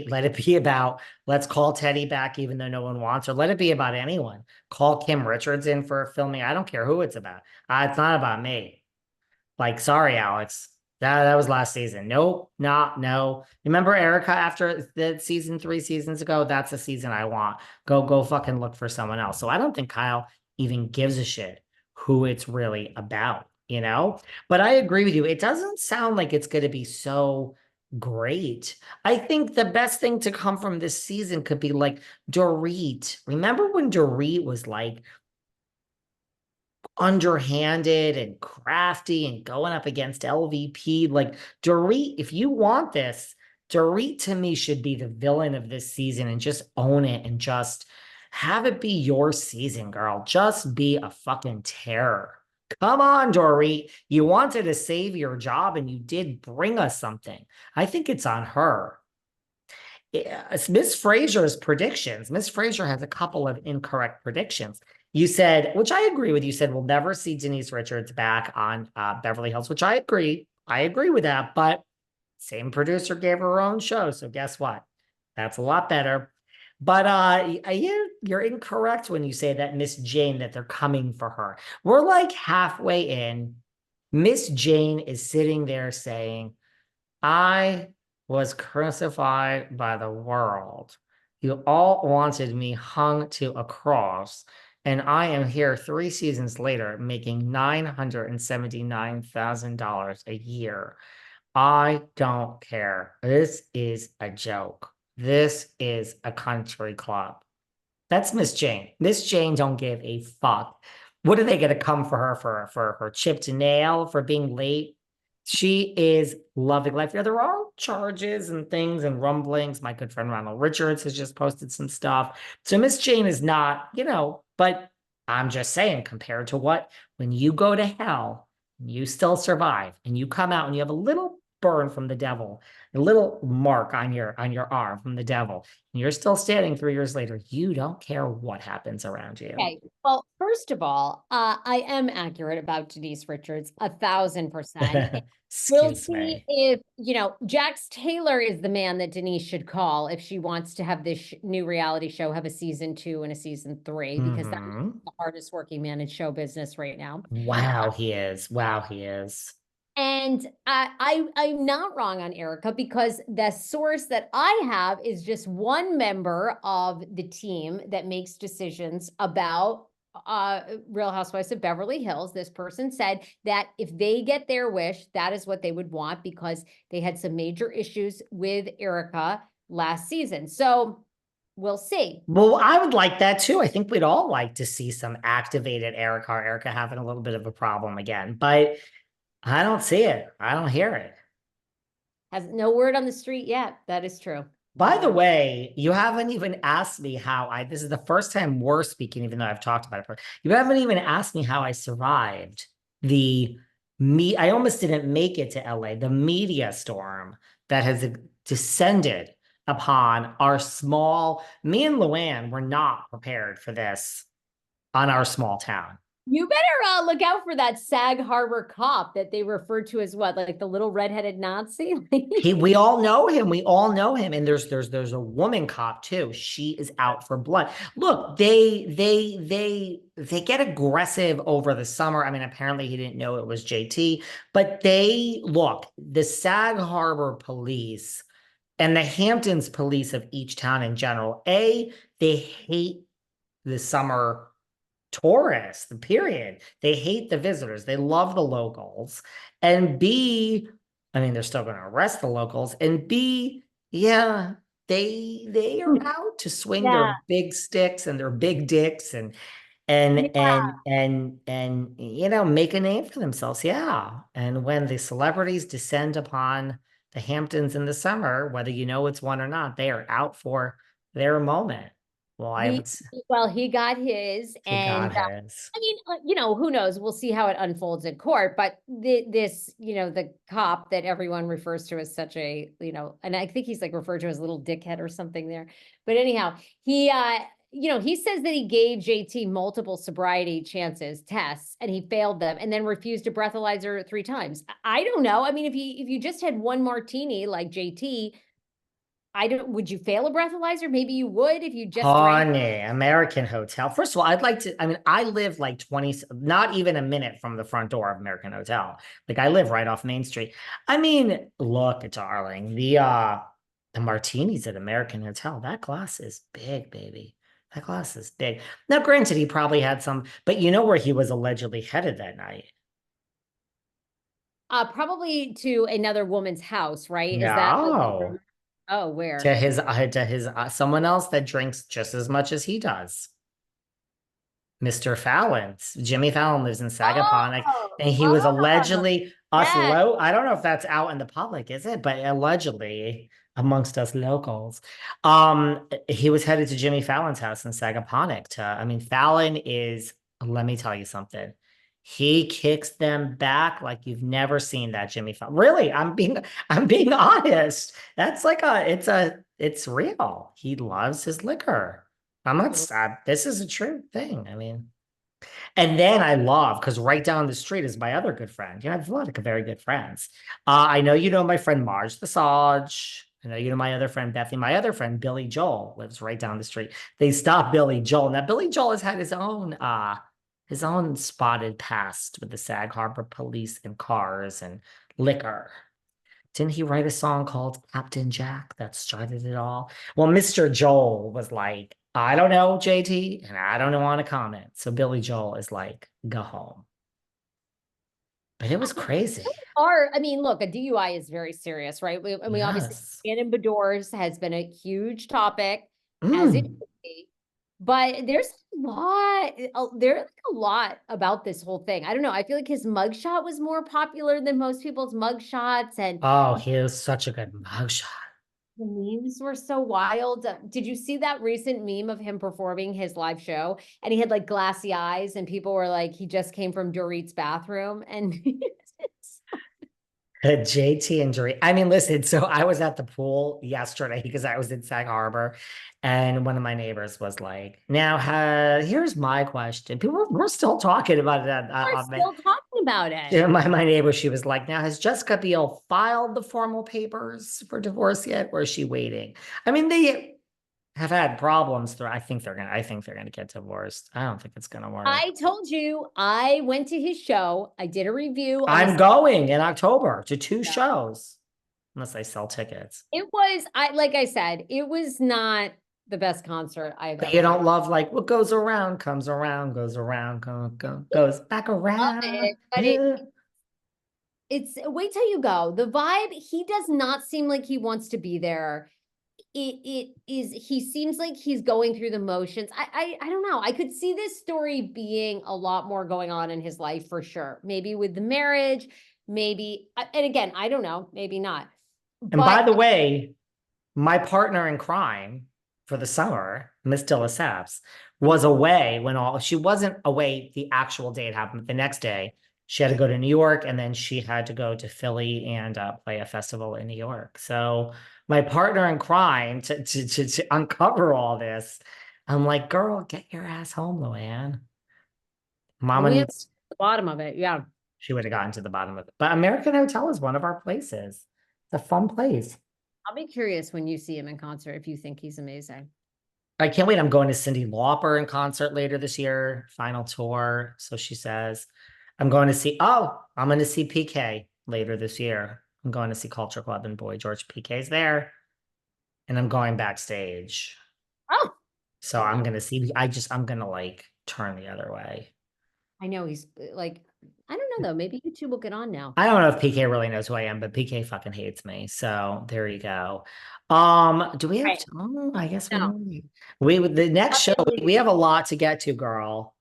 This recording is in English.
Let it be about, let's call Teddi back even though no one wants her. Let it be about anyone. Call Kim Richards in for filming. I don't care who it's about. It's not about me. Like, sorry, Alex. That was last season. Nope, not no. Remember Erica after the season 3 seasons ago? That's the season I want. Go fucking look for someone else. So I don't think Kyle even gives a shit who it's really about, you know? But I agree with you. It doesn't sound like it's going to be so great. I think the best thing to come from this season could be like Dorit. Remember when Dorit was like underhanded and crafty and going up against LVP? Like Dorit, if you want this, Dorit to me should be the villain of this season and just own it and just have it be your season, girl. Just be a fucking terror. Come on, Dorit. You wanted to save your job and you did bring us something. I think it's on her. It's Miss Fraser's predictions. Miss Fraser has a couple of incorrect predictions. You said, which I agree with, you said we'll never see Denise Richards back on Beverly Hills, which I agree. I agree with that, but same producer gave her own show. So guess what? That's a lot better. But you're incorrect when you say that Miss Jane, that they're coming for her. We're like halfway in. Miss Jane is sitting there saying, I was crucified by the world. You all wanted me hung to a cross, and I am here 3 seasons later making $979,000 a year. I don't care. This is a joke. This is a country club. That's Miss Jane. Miss Jane don't give a fuck. What are they going to come for her for her chipped nail for being late? She is loving life. Yeah, there are charges and things and rumblings. My good friend Ronald Richards has just posted some stuff. So Miss Jane is not, but I'm just saying, compared to what, when you go to hell, you still survive and you come out and you have a little burn from the devil, a little mark on your arm from the devil, and you're still standing 3 years later, you don't care what happens around you. Okay. Well, first of all, I am accurate about Denise Richards, 1,000%. We'll Excuse see me. if, Jax Taylor is the man that Denise should call if she wants to have this new reality show have a season 2 and a season 3, because that's Mm-hmm. the hardest working man in show business right now. Wow, he is. Wow, he is. And I'm not wrong on Erica, because the source that I have is just one member of the team that makes decisions about Real Housewives of Beverly Hills. This person said that if they get their wish, that is what they would want, because they had some major issues with Erica last season. So we'll see. Well, I would like that too. I think we'd all like to see some activated Erica or Erica having a little bit of a problem again, but I don't see it. I don't hear it. Has no word on the street yet. That is true. By the way, you haven't even asked me how this is the first time we're speaking, even though I've talked about it. You haven't even asked me how I survived I almost didn't make it to LA, the media storm that has descended upon me and Luann were not prepared for this on our small town. You better look out for that Sag Harbor cop that they refer to as what, like the little redheaded Nazi? We all know him. We all know him. And there's a woman cop too. She is out for blood. Look, they get aggressive over the summer. I mean, apparently he didn't know it was JT, but the Sag Harbor police and the Hamptons police of each town in general, they hate the summer tourists, the period. They hate the visitors. They love the locals. And B, I mean, they're still going to arrest the locals. And B, yeah, they are out to swing their Yeah. big sticks and their big dicks and make a name for themselves. Yeah. And when the celebrities descend upon the Hamptons in the summer, whether you know it's one or not, they are out for their moment. Well, I He haven't. well, he got his, He and got his. I mean, who knows? We'll see how it unfolds in court. But the cop that everyone refers to as such a, and I think he's like referred to as a little dickhead or something there. But anyhow, he says that he gave JT multiple sobriety tests, and he failed them, and then refused a breathalyzer 3 times. I don't know. I mean, if you just had one martini like JT, I don't, would you fail a breathalyzer? Maybe you would if you just drank. Honey, American Hotel. First of all, I'd like to, I mean, I live like 20, not even a minute from the front door of American Hotel. Like I live right off Main Street. I mean, look, darling, the martinis at American Hotel, that glass is big, baby. That glass is big. Now, granted, he probably had some, but you know where he was allegedly headed that night? Probably to another woman's house, right? Is that what the No, rumor? Oh, where? to his someone else that drinks just as much as he does. Mr. Fallon's. Jimmy Fallon lives in Sagaponack, Oh, and he was oh, allegedly us yes. low. I don't know if that's out in the public, is it? But allegedly amongst us locals, he was headed to Jimmy Fallon's house in Sagaponack. I mean, Fallon is. Let me tell you something. He kicks them back like you've never seen that Jimmy Fallon. Really, I'm being honest. That's like it's real. He loves his liquor. I'm not, this is a true thing. I mean, and then I love, because right down the street is my other good friend. You know, I have a lot of very good friends. I know you know my friend Marge the Saj. I know you know my other friend Bethany. My other friend Billy Joel lives right down the street. They stopped Billy Joel. Now Billy Joel has had his own spotted past with the Sag Harbor police and cars and liquor. Didn't he write a song called Captain Jack that started it all? Well, Mr. Joel was like, I don't know, JT, and I don't want to comment. So Billy Joel is like, go home. But it was crazy. Or, I mean, look, a DUI is very serious, right? We obviously, Yes. Shannon Bedours has been a huge topic, as it Mm. should be. But there's there's like a lot about this whole thing. I don't know. I feel like his mugshot was more popular than most people's mugshots, and Oh, he is such a good mugshot. the memes were so wild. Did you see that recent meme of him performing his live show? And he had like glassy eyes, and people were like, he just came from Dorit's bathroom, and JT and Dorit. I mean, listen, so I was at the pool yesterday because I was in Sag Harbor, and one of my neighbors was like, now, here's my question. People were still talking about it we're still talking about it. yeah, my neighbor, she was like, now has Jessica Biel filed the formal papers for divorce yet, or is she waiting? I mean, they have had problems through. I think they're gonna get divorced. I don't think it's gonna work. I told you I went to his show. I did a review on I'm the. going in October to two shows, unless I sell tickets. It was, I like I said, it was not the best concert I've But you ever been. don't love like what goes around comes around, goes around, goes back Love around. it, but it's wait till you go. The vibe, he does not seem like he wants to be there. It is, he seems like he's going through the motions. I don't know. I could see this story being a lot more going on in his life for sure. Maybe with the marriage, maybe, and again, I don't know, maybe not. And by But the way, my partner in crime for the summer, Miss Dillisaps, was away when she wasn't away the actual day it happened. The next day, she had to go to New York, and then she had to go to Philly and play a festival in New York. So my partner in crime to uncover all this, I'm like, girl, get your ass home, Luann. Mama we have needs. the bottom of it. Yeah. She would have gotten to the bottom of it. But American Hotel is one of our places. It's a fun place. I'll be curious when you see him in concert if you think he's amazing. I can't wait. I'm going to Cyndi Lauper in concert later this year, final tour. So she says, I'm going to see PK later this year. I'm going to see Culture Club and Boy George PK's there. And I'm going backstage. Oh, So I'm going to see, I'm going to like turn the other way. I know he's like, I don't know though. Maybe YouTube will get on now. I don't know if PK really knows who I am, but PK fucking hates me. So there you go. Do we have Right. time? I guess No. the next show, we have a lot to get to, girl.